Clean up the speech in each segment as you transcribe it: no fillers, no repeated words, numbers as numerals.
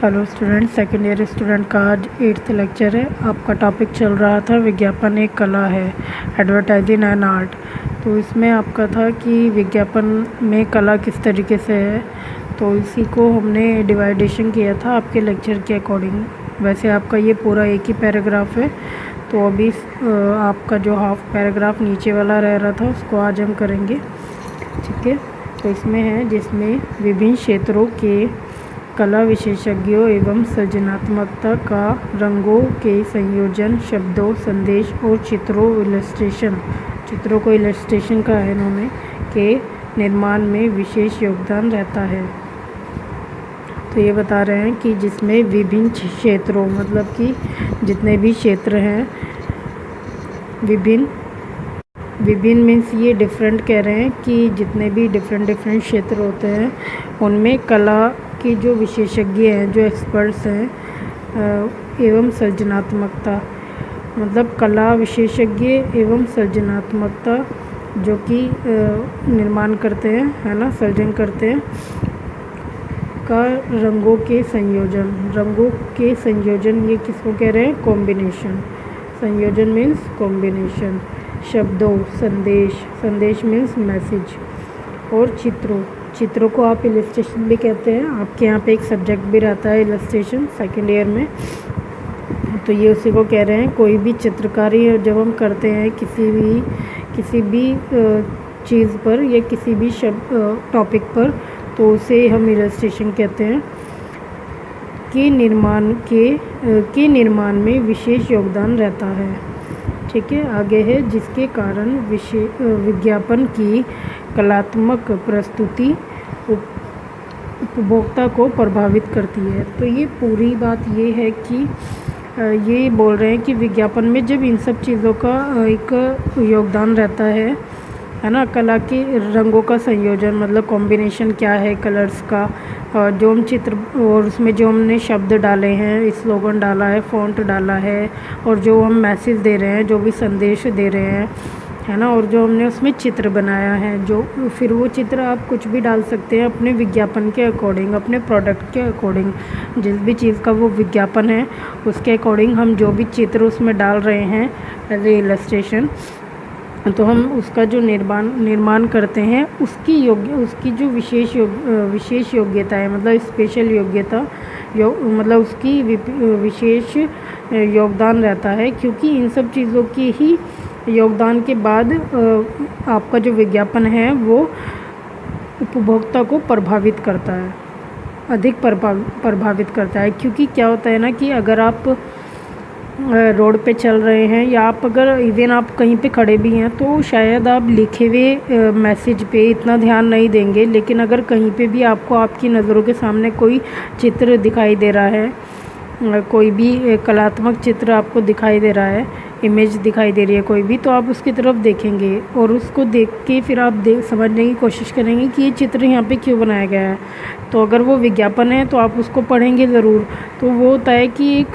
Hello student, second year student का आज 8th lecture है। आपका टॉपिक चल रहा था विज्ञापन एक कला है, एडवर्टाइजिंग एंड आर्ट। तो इसमें आपका था कि विज्ञापन में कला किस तरीके से है, तो इसी को हमने डिवाइडेशन किया था आपके लेक्चर के अकॉर्डिंग। वैसे आपका ये पूरा एक ही पैराग्राफ है, तो अभी आपका जो हाफ पैराग्राफ नीचे वाला रह रहा था उसको आज हम करेंगे, ठीक है। तो इसमें है जिसमें विभिन्न क्षेत्रों के कला विशेषज्ञों एवं सृजनात्मकता का रंगों के संयोजन, शब्दों, संदेश और चित्रों को इलस्ट्रेशन का है इन्होंने के निर्माण में विशेष योगदान रहता है। तो ये बता रहे हैं कि जिसमें विभिन्न क्षेत्रों मतलब कि जितने भी क्षेत्र हैं, विभिन्न मीन्स ये डिफरेंट कह रहे हैं कि जितने भी डिफरेंट क्षेत्र होते हैं उनमें कला के जो विशेषज्ञ हैं, जो एक्सपर्ट्स हैं एवं सृजनात्मकता मतलब कला विशेषज्ञ एवं सृजनात्मकता जो कि निर्माण करते हैं, है ना, सर्जन करते हैं का रंगों के संयोजन ये किसको कह रहे हैं? कॉम्बिनेशन। संयोजन मीन्स कॉम्बिनेशन। शब्दों, संदेश मीन्स मैसेज। और चित्रों को आप इलस्ट्रेशन भी कहते हैं। आपके यहाँ पे एक सब्जेक्ट भी रहता है इलस्ट्रेशन सेकेंड ईयर में, तो ये उसी को कह रहे हैं। कोई भी चित्रकारी जब हम करते हैं किसी भी चीज़ पर या किसी भी टॉपिक पर, तो उसे हम इलस्ट्रेशन कहते हैं। के निर्माण में विशेष योगदान रहता है, ठीक है। आगे है जिसके कारण विज्ञापन की कलात्मक प्रस्तुति उपभोक्ता को प्रभावित करती है। तो ये पूरी बात ये है कि ये बोल रहे हैं कि विज्ञापन में जब इन सब चीज़ों का एक योगदान रहता है ना, कला के रंगों का संयोजन मतलब कॉम्बिनेशन क्या है कलर्स का, जो हम चित्र और उसमें जो हमने शब्द डाले हैं, स्लोगन डाला है, फ़ॉन्ट डाला है, और जो हम मैसेज दे रहे हैं, जो भी संदेश दे रहे हैं, है ना, और जो हमने उसमें चित्र बनाया है, जो फिर वो चित्र आप कुछ भी डाल सकते हैं अपने विज्ञापन के अकॉर्डिंग, अपने प्रोडक्ट के अकॉर्डिंग। जिस भी चीज़ का वो विज्ञापन है उसके अकॉर्डिंग हम जो भी चित्र उसमें डाल रहे हैं एज ए इलस्ट्रेशन, तो हम उसका जो निर्माण करते हैं उसकी जो विशेष योग्यता है मतलब स्पेशल योग्यता मतलब उसकी विशेष योगदान रहता है, क्योंकि इन सब चीज़ों की ही योगदान के बाद आपका जो विज्ञापन है वो उपभोक्ता को प्रभावित करता है, अधिक प्रभावित करता है। क्योंकि क्या होता है ना कि अगर आप रोड पे चल रहे हैं या आप अगर इवन आप कहीं पे खड़े भी हैं तो शायद आप लिखे हुए मैसेज पे इतना ध्यान नहीं देंगे, लेकिन अगर कहीं पे भी आपको आपकी नज़रों के सामने कोई चित्र दिखाई दे रहा है, कोई भी कलात्मक चित्र आपको दिखाई दे रहा है, इमेज दिखाई दे रही है कोई भी, तो आप उसकी तरफ देखेंगे और उसको देख के फिर आप समझने की कोशिश करेंगे कि ये चित्र यहाँ पे क्यों बनाया गया है। तो अगर वो विज्ञापन है तो आप उसको पढ़ेंगे ज़रूर। तो वो होता है कि एक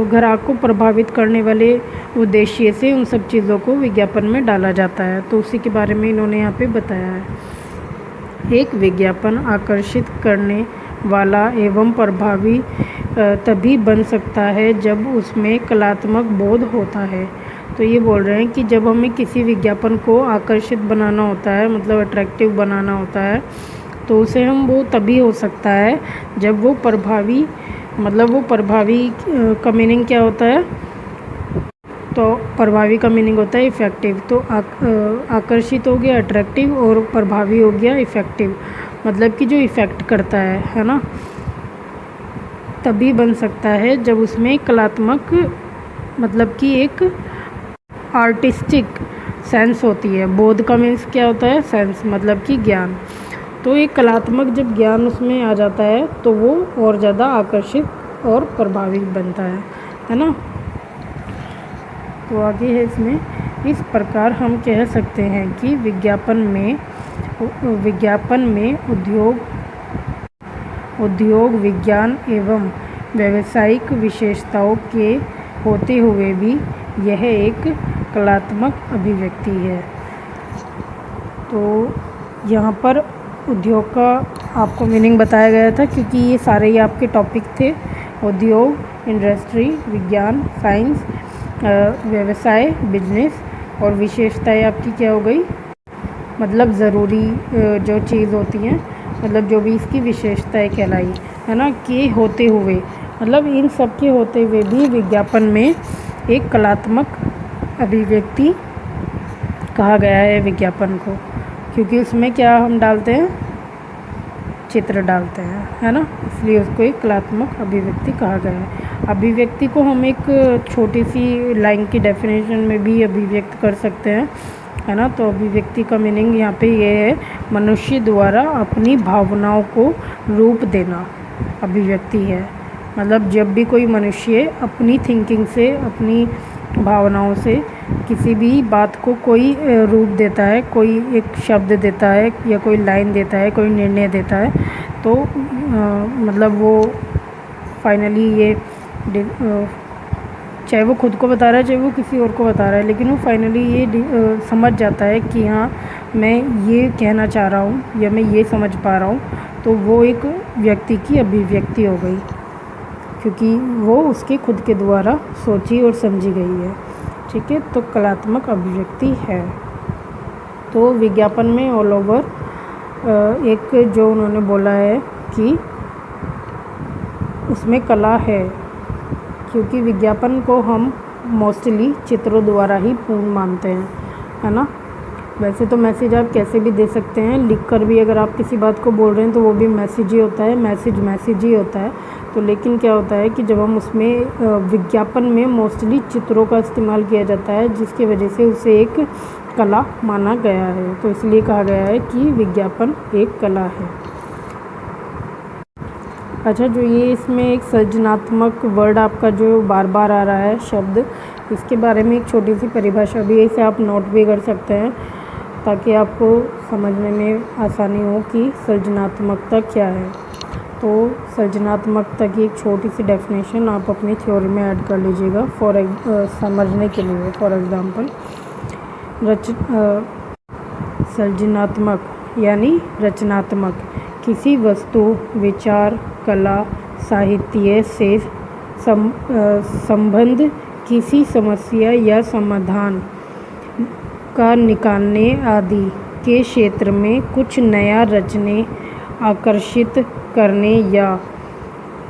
ग्राहक को प्रभावित करने वाले उद्देश्य से उन सब चीज़ों को विज्ञापन में डाला जाता है। तो उसी के बारे में इन्होंने यहाँ पे बताया है। एक विज्ञापन आकर्षित करने वाला एवं प्रभावी तभी बन सकता है जब उसमें कलात्मक बोध होता है। तो ये बोल रहे हैं कि जब हमें किसी विज्ञापन को आकर्षित बनाना होता है मतलब अट्रैक्टिव बनाना होता है, तो उसे हम वो तभी हो सकता है जब वो प्रभावी का मीनिंग क्या होता है? तो प्रभावी का मीनिंग होता है इफ़ेक्टिव। तो आकर्षित हो गया अट्रैक्टिव और प्रभावी हो गया इफ़ेक्टिव, मतलब कि जो इफ़ेक्ट करता है ना, तभी बन सकता है जब उसमें कलात्मक मतलब कि एक आर्टिस्टिक सेंस होती है। बोध का मीन्स क्या होता है? सेंस मतलब कि ज्ञान। तो एक कलात्मक जब ज्ञान उसमें आ जाता है तो वो और ज़्यादा आकर्षित और प्रभावी बनता है ना। तो आगे है इसमें, इस प्रकार हम कह सकते हैं कि विज्ञापन में उद्योग विज्ञान एवं व्यावसायिक विशेषताओं के होते हुए भी यह एक कलात्मक अभिव्यक्ति है। तो यहाँ पर उद्योग का आपको मीनिंग बताया गया था, क्योंकि ये सारे ही आपके टॉपिक थे। उद्योग, इंडस्ट्री, विज्ञान, साइंस, व्यवसाय, बिजनेस, और विशेषताएं आपकी क्या हो गई, मतलब ज़रूरी जो चीज़ होती हैं, मतलब जो भी इसकी विशेषताएं कहलाई, है ना, कि होते हुए, मतलब इन सब के होते हुए भी विज्ञापन में एक कलात्मक अभिव्यक्ति कहा गया है विज्ञापन को, क्योंकि उसमें क्या हम डालते हैं, चित्र डालते हैं, है ना, इसलिए उसको एक कलात्मक अभिव्यक्ति कहा गया है। अभिव्यक्ति को हम एक छोटी सी लाइन की डेफिनेशन में भी अभिव्यक्त कर सकते हैं, है ना। तो अभिव्यक्ति का मीनिंग यहाँ पे ये है, मनुष्य द्वारा अपनी भावनाओं को रूप देना अभिव्यक्ति है। मतलब जब भी कोई मनुष्य अपनी थिंकिंग से, अपनी भावनाओं से किसी भी बात को कोई रूप देता है, कोई एक शब्द देता है या कोई लाइन देता है, कोई निर्णय देता है, तो मतलब वो फाइनली ये चाहे वो खुद को बता रहा है, चाहे वो किसी और को बता रहा है, लेकिन वो फाइनली ये समझ जाता है कि हाँ मैं ये कहना चाह रहा हूँ या मैं ये समझ पा रहा हूँ, तो वो एक व्यक्ति की अभिव्यक्ति हो गई, क्योंकि वो उसके खुद के द्वारा सोची और समझी गई है। ठीक है, तो कलात्मक अभिव्यक्ति है। तो विज्ञापन में ऑल ओवर एक जो उन्होंने बोला है कि उसमें कला है, क्योंकि विज्ञापन को हम मोस्टली चित्रों द्वारा ही पूर्ण मानते हैं, है ना। वैसे तो मैसेज आप कैसे भी दे सकते हैं, लिखकर भी अगर आप किसी बात को बोल रहे हैं तो वो भी मैसेज ही होता है, मैसेज ही होता है। तो लेकिन क्या होता है कि जब हम उसमें विज्ञापन में मोस्टली चित्रों का इस्तेमाल किया जाता है, जिसकी वजह से उसे एक कला माना गया है, तो इसलिए कहा गया है कि विज्ञापन एक कला है। अच्छा, जो ये इसमें एक सृजनात्मक वर्ड आपका जो बार बार आ रहा है शब्द, इसके बारे में एक छोटी सी परिभाषा भी है, इसे आप नोट भी कर सकते हैं ताकि आपको समझने में आसानी हो कि सृजनात्मकता क्या है। तो सृजनात्मकता की एक छोटी सी डेफिनेशन आप अपनी थ्योरी में ऐड कर लीजिएगा समझने के लिए। फॉर एग्ज़ाम्पल, सृजनात्मक यानी रचनात्मक, किसी वस्तु, विचार, कला, साहित्य से संबंध किसी समस्या या समाधान का निकालने आदि के क्षेत्र में कुछ नया रचने, आकर्षित करने या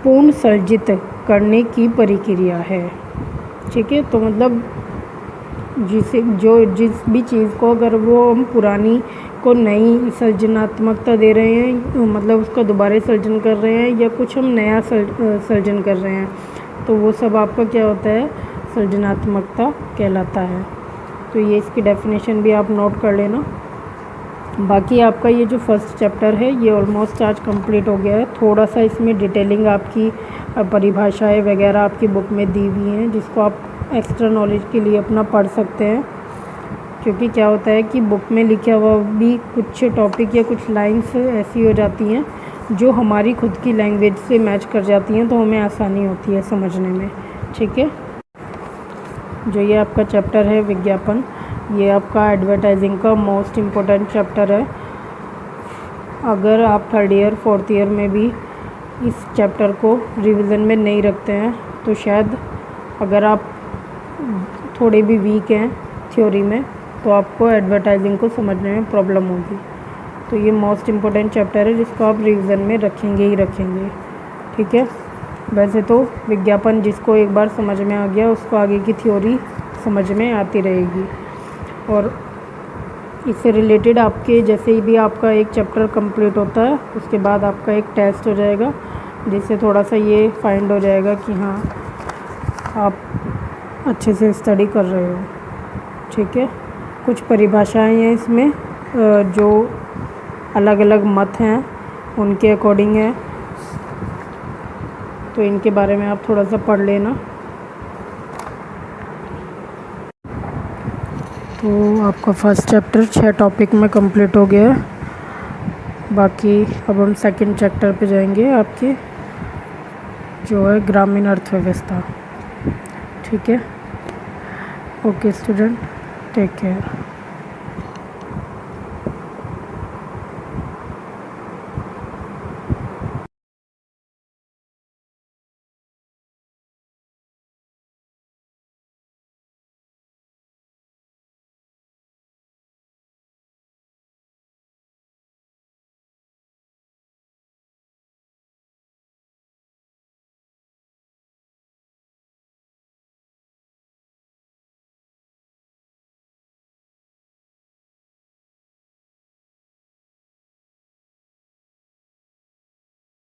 पूर्ण सर्जित करने की प्रक्रिया है। ठीक है, तो मतलब जिस भी चीज़ को अगर वो हम पुरानी को नई सृजनात्मकता दे रहे हैं, मतलब उसका दोबारा सर्जन कर रहे हैं या कुछ हम नया सर्जन कर रहे हैं, तो वो सब आपका क्या होता है, सृजनात्मकता कहलाता है। तो ये इसकी डेफिनेशन भी आप नोट कर लेना। बाकी आपका ये जो फर्स्ट चैप्टर है ये ऑलमोस्ट आज कंप्लीट हो गया है। थोड़ा सा इसमें डिटेलिंग आपकी परिभाषाएं वगैरह आपकी बुक में दी हुई हैं, जिसको आप एक्स्ट्रा नॉलेज के लिए अपना पढ़ सकते हैं, क्योंकि क्या होता है कि बुक में लिखा हुआ भी कुछ टॉपिक या कुछ लाइंस ऐसी हो जाती हैं जो हमारी खुद की लैंग्वेज से मैच कर जाती हैं, तो हमें आसानी होती है समझने में। ठीक है, जो ये आपका चैप्टर है विज्ञापन, ये आपका एडवर्टाइजिंग का मोस्ट इम्पोर्टेंट चैप्टर है। अगर आप थर्ड ईयर फोर्थ ईयर में भी इस चैप्टर को रिवीजन में नहीं रखते हैं, तो शायद अगर आप थोड़े भी वीक हैं थ्योरी में, तो आपको एडवर्टाइजिंग को समझने में प्रॉब्लम होगी। तो ये मोस्ट इम्पोर्टेंट चैप्टर है जिसको आप रिवीजन में रखेंगे ही रखेंगे। ठीक है, वैसे तो विज्ञापन जिसको एक बार समझ में आ गया उसको आगे की थ्योरी समझ में आती रहेगी। और इससे रिलेटेड आपके जैसे ही भी आपका एक चैप्टर कंप्लीट होता है, उसके बाद आपका एक टेस्ट हो जाएगा, जिससे थोड़ा सा ये फाइंड हो जाएगा कि हाँ आप अच्छे से स्टडी कर रहे हो। ठीक है, कुछ परिभाषाएं हैं इसमें जो अलग अलग मत हैं उनके अकॉर्डिंग है, तो इनके बारे में आप थोड़ा सा पढ़ लेना। तो आपका फर्स्ट चैप्टर 6 टॉपिक में कंप्लीट हो गया है। बाकी अब हम सेकंड चैप्टर पे जाएंगे, आपके जो है ग्रामीण अर्थव्यवस्था। ठीक है, ओके स्टूडेंट, टेक केयर।